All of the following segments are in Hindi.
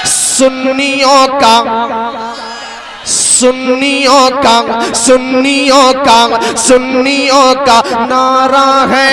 सुन्नियों का सुन्नियों का सुन्नियों का सुन्नियों का नारा है,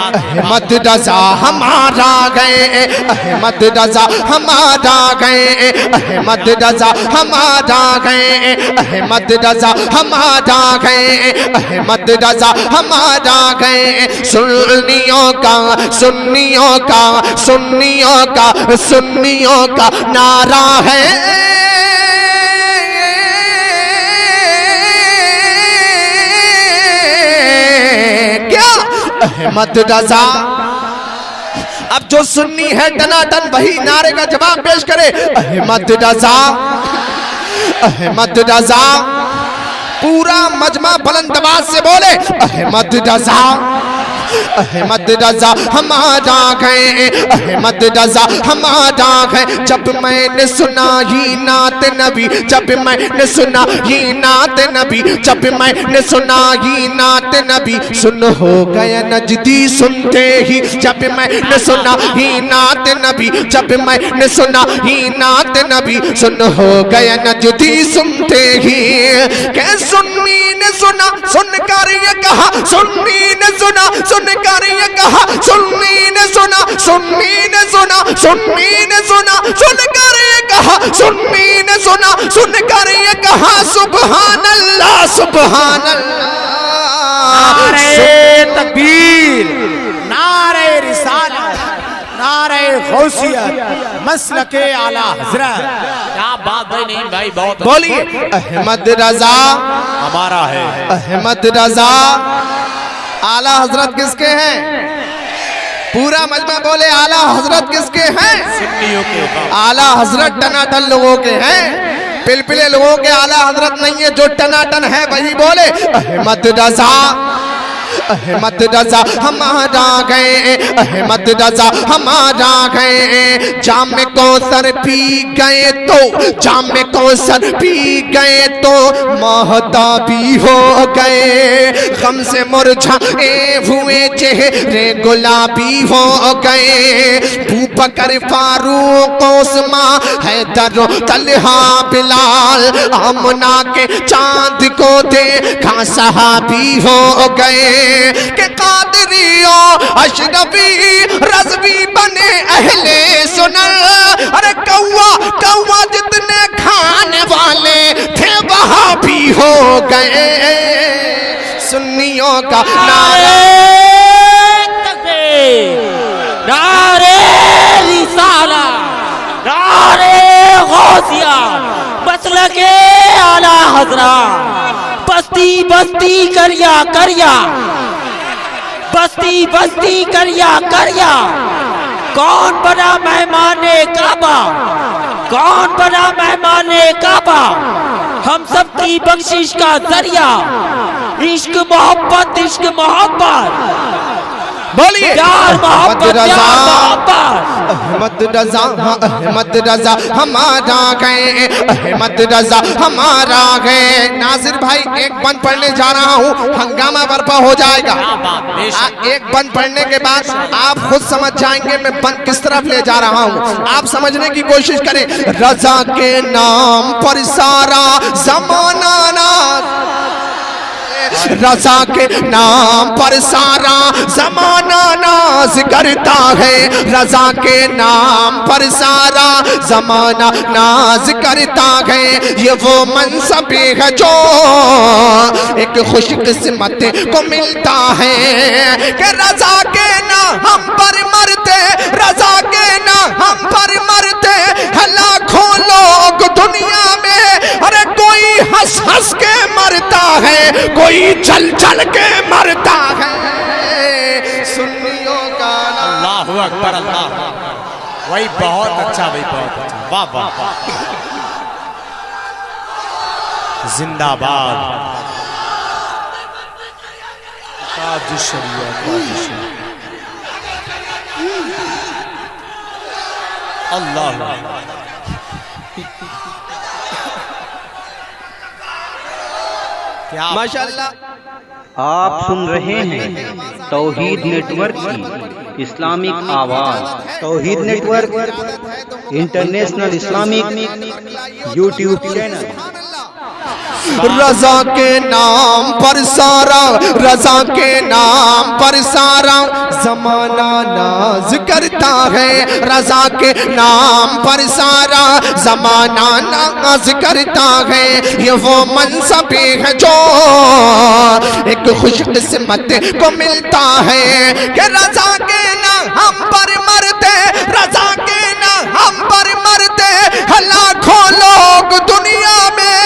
अहमद रजा हमारा गए, अहमद रजा हमारा गए, अहमद रजा हमारा गए, अहमद रजा हमारा गए, अहमद रजा हमारा गए। सुन्नियों का सुन्नियों का सुन्नियों का सुन्नियों का नारा है, अहमद रजा। अब जो सुन्नी है टनाटन वही नारे का जवाब पेश करे, अहमद रजा, अहमद रजा। पूरा मजमा बुलंद आवाज से बोले, अहमद रजा, अहमद रजा हमारा गए, अहमद रजा हमारा गए। जब मैंने सुना ही नात नबी, जब मैंने सुना ही नात नबी, जब मैंने सुना ही नात नबी, सुन हो गया नजदी सुनते ही। जब मैंने सुना ही नात नबी, जब मैंने सुना ही नात नबी, सुन हो गया नजदी सुनते ही। क्या सुन्नी ने सुना सुनकर ये कहा, सुन्नी ने सुना सुनकर ये कहा, सुन्नी ने सुना, सुन्नी ने सुना, सुन्नी ने सुना सुनकर ये कहा, सुन्नी ने सुना सुनकर ये कहा, सुभान अल्लाह सुभान अल्लाह। नारे तकबीर, नारे रिसालत, नारे गौसियत, मसलके आला हज़रत। क्या बात है, नहीं भाई बहुत बोलिए, अहमद रजा हमारा है, अहमद रजा। आला हजरत किसके हैं? पूरा मजमा बोले, आला हजरत किसके हैं? सुन्नियों के। आला हजरत टनाटन लोगों के हैं, पिलपिले लोगों के आला हजरत नहीं है। जो टनाटन है वही बोले, अहमद रजा, अहमद रजा हमारा गए, अहमद रजा हमारा गए। जाम कौसर पी गए तो, जाम कौसर पी गए तो महताबी हो गए। गम से मुरझाए हुए चेहरे गुलाबी हो गए। बूबकर फारूक उस्मान हैदर तलहा बिलाल आमना के चांद को देखा सहाबी हो गए। के कादरियों अशरफी रज़वी बने अहले सुन्नत। अरे कौवा कौवा जितने खाने वाले थे वहां भी हो गए। सुन्नियों का नारे तकबीर, नारे रिसालत, नारे गौसियत, मसलके आला हज़रत। बस्ती बस्ती करिया करिया, बस्ती बस्ती करिया करिया। कौन बना मेहमाने काबा, कौन बना मेहमाने काबा? हम सब की बख्शिश का जरिया, इश्क मोहब्बत, इश्क मोहब्बत। बोलिए, प्यार मोहब्बत, प्यार मोहब्बत। अहमद रजा, अहमद रजा हमारा गए, अहमद रजा हमारा गए। नासिर भाई एक बंद पढ़ने जा रहा हूँ, हंगामा बर्पा हो जाएगा। एक बंद पढ़ने के बाद आप खुद समझ जाएंगे मैं बंद किस तरफ ले जा रहा हूँ। आप समझने की कोशिश करें। रजा के नाम पर सारा जमाना नाज, रजा के नाम पर सारा जमाना नाज करता है। रजा के नाम पर सारा जमाना नाज करता है। ये वो मनसब है जो एक खुशकिस्मत को मिलता है कि रजा के नाम पर मरते, रजा के नाम पर मरते हैं लाखों लोग दुनिया में। अरे कोई हंस हंस के मरता है, कोई चल चल के मरता है। सुन्नियों का अल्लाहु अकबर, अल्लाह। वही बहुत अच्छा, वही बहुत अच्छा। वाह वाह वाह, जिंदाबाद। अल्लाह क्या माशाअल्लाह। आप सुन रहे हैं तौहीद नेटवर्क की इस्लामिक आवाज़। Tauheed network international Islamic YouTube channel. रजा के नाम पर सारा, रजा के नाम पर सारा जमाना नाज करता है। रजा के नाम पर सारा जमाना नाज करता है। ये वो मनसब है जो एक खुशकिस्मत को मिलता है कि रजा के नाम पर मरते, रजा के नाम पर मरते लाखों लोग दुनिया में।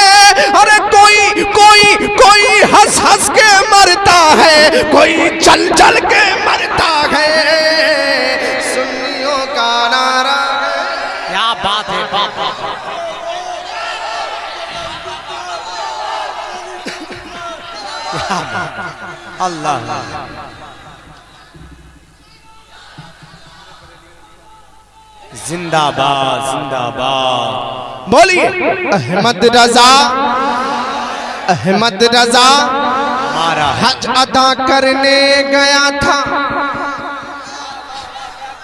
अरे कोई कोई कोई हंस हंस के मरता है, कोई चल चल के मरता है। सुन्नियों का नारा है। क्या बात है, बाबा। अल्लाह जिंदाबाद जिंदाबाद। बोलिए अहमद रजा, अहमद रजा हमारा हज अदा करने गया था।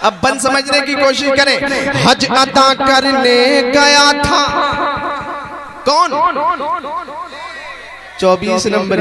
अब बन समझने की कोशिश करें। हज अदा करने गया था कौन? 24 नंबर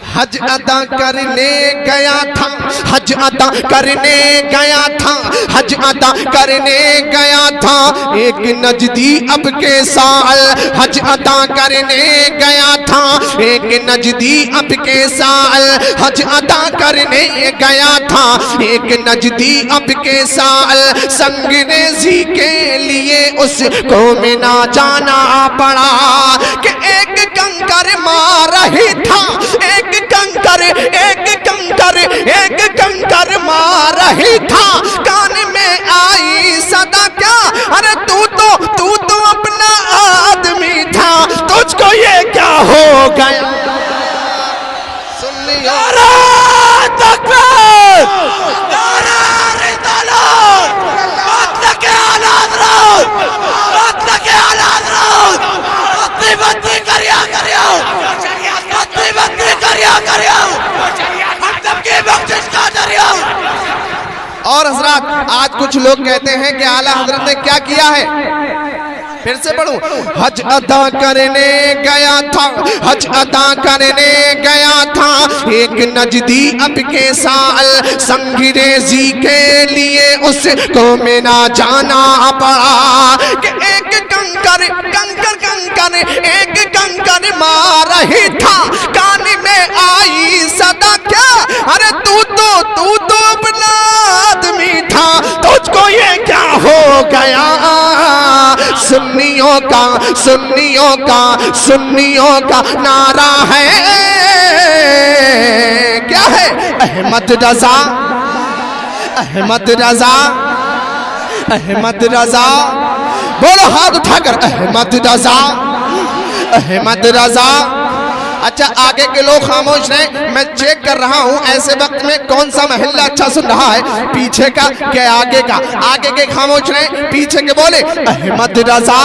हज अदा करने गया था, हज अदा करने गया था, हज अदा करने गया था। एक नजदी अब के साल हज अदा करने गया था। एक नजदी अब के साल हज अदा करने गया था। एक नजदी अब के साल संगरेजी के लिए उसको में ना जाना पड़ा कि एक कंकर मार रही था, एक कंकर, एक कंकर, एक कंकर मार रही था। कान में आई सदा क्या, अरे तू तो अपना आदमी था, तुझको ये क्या हो गया? सुन लिया और हजरत आज कुछ लोग कहते हैं कि आला हजरत ने क्या किया है। फिर से पढ़ूं। हज अदा करने गया था, हज अदा करने गया था। एक नजदी अब के साल संगरेजी के लिए उसको में ना जाना पड़ा कि एक कंकर कंकर कंकर एक कंकर मार रही था। कान में आई सदा क्या, अरे तू तो अपना आदमी था, तुझको ये क्या हो गया? सुन्नियों का, सुन्नियों का, सुन्नियों का नारा है। क्या है? अहमद रजा, अहमद रजा, अहमद रजा। बोलो हाथ उठाकर अहमद रजा, अहमद रजा। अच्छा आगे के लोग खामोश रहे, मैं चेक कर रहा हूं ऐसे वक्त में कौन सा महल्ला अच्छा सुन रहा है, पीछे का क्या आगे का? आगे के खामोश रहे, पीछे के बोले अहमद रजा।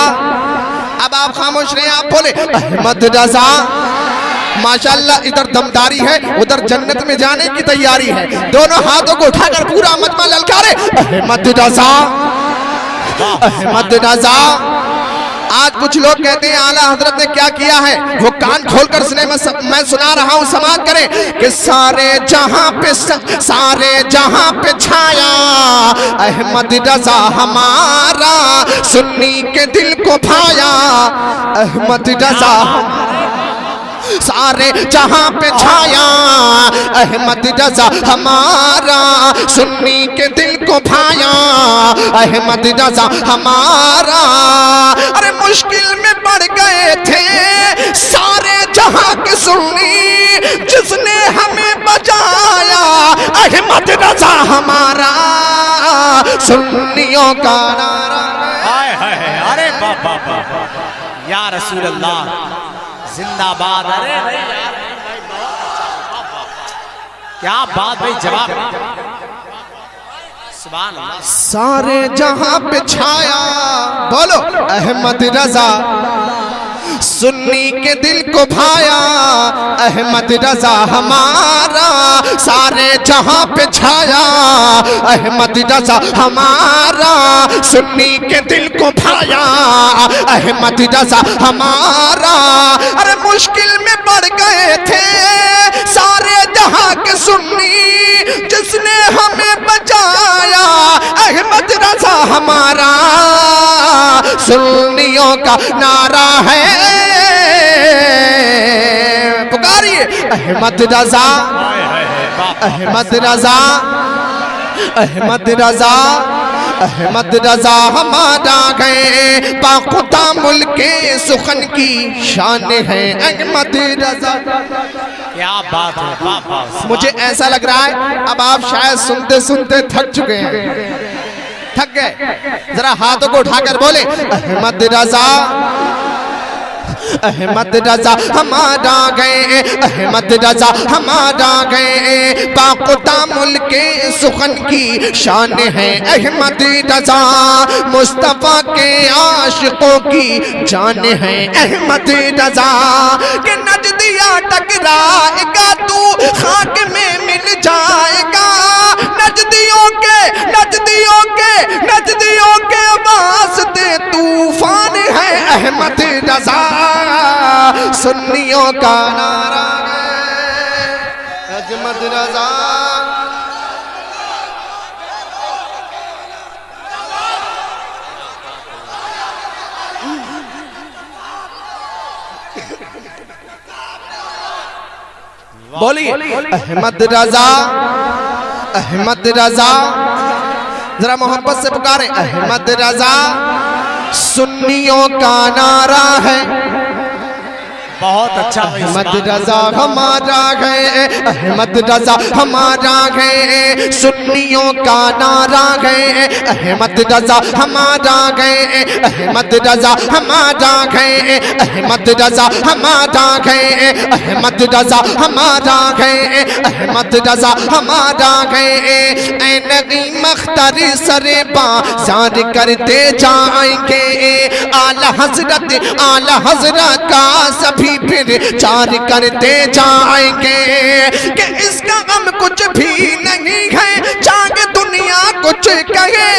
अब आप खामोश रहे, आप बोले अहमद रजा। माशाल्लाह इधर दमदारी है, उधर जन्नत में जाने की तैयारी है। दोनों हाथों को उठाकर पूरा मजमा ललकारे अहमद रजा, अहमद रजा। आज कुछ लोग कहते हैं आला हजरत ने क्या किया है, वो कान खोलकर सुने। मैं सुना रहा हूं, समाज करें कि सारे जहां पे छाया अहमद रजा हमारा, सुन्नी के दिल को भाया अहमद रजा। सारे जहां पे छाया अहमद रजा हमारा, सुन्नी के दिल को भाया अहमद रजा हमारा। अरे मुश्किल में पड़ गए थे सारे जहां के सुन्नी, जिसने हमें बचाया अहमद रजा हमारा। सुन्नियों का नारा। हाय हाय, अरे बाबा या रसूल अल्लाह जिंदाबाद। अरे भाई यार, क्या बात भाई, जवाब सुभान अल्लाह। सारे जहां पे छाया, बोलो अहमद रजा, सुन सुन्नी के दिल को भाया अहमद रजा हमारा, सारे जहां पे छाया अहमद रजा हमारा, सुन्नी के दिल को भाया अहमद रजा हमारा। अरे मुश्किल में पड़ गए थे सारे जहां के सुन्नी, जिसने हमें बचाया अहमद रजा हमारा, सुन्नियों का नारा है, पुकारिए अहमद रजा अहमद रजा अहमद रजा अहमद रजा हमारा गए, पाखुदा मुल्के सुखन की शान है अहमद रजा। क्या बात है, वाह वाह। मुझे ऐसा लग रहा है अब आप शायद सुनते सुनते थक चुके हैं, थक गए। जरा हाथों को उठाकर बोले अहमद रजा अहमद रजा हमारा गए, अहमद रजा हमारा गए, पाकुदा मुल्के सुखन की शान है अहमद रजा, मुस्तफा के आशिकों की जान है अहमद रजा। कि नजदिया टकराएगा तू खाक में मिल जाएगा, नजदियों के नजदियों के नजदियों के वास्ते तूफान है अहमद रजा, सुन्नियों का नारा है अहमद रजा। बोलिए अहमद रजा अहमद रजा, जरा मोहब्बत से पुकारे अहमद रजा, सुन्नियों का नारा है। बहुत अच्छा अहमद रजा हमारा है, अहमद रजा हमारा है, सुन्नियों का नारा है अहमद रजा हमारा है, अहमद रजा हमारा है, अहमद रजा हमारा है, अहमद रजा हमारा है, अहमद रजा हमारा है। ऐ नगी मख्तर सरे बाज़ार करते जाएंगे, आला हजरत का सभी फिर चार करते जाएंगे, कि इसका गम कुछ भी नहीं है चाहे दुनिया कुछ कहे,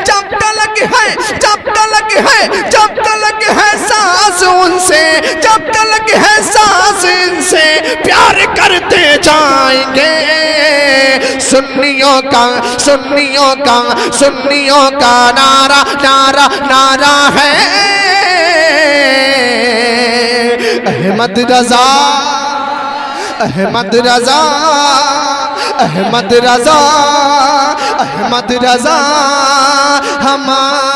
जब तलक है जब तलक है जब तलक है सांस उनसे, जब तलक है सांस इनसे प्यार करते जाएंगे। सुन्नियों का सुन्नियों का सुन्नियों का नारा नारा नारा है अहमद रजा अहमद रजा अहमद रजा अहमद रजा हमारा।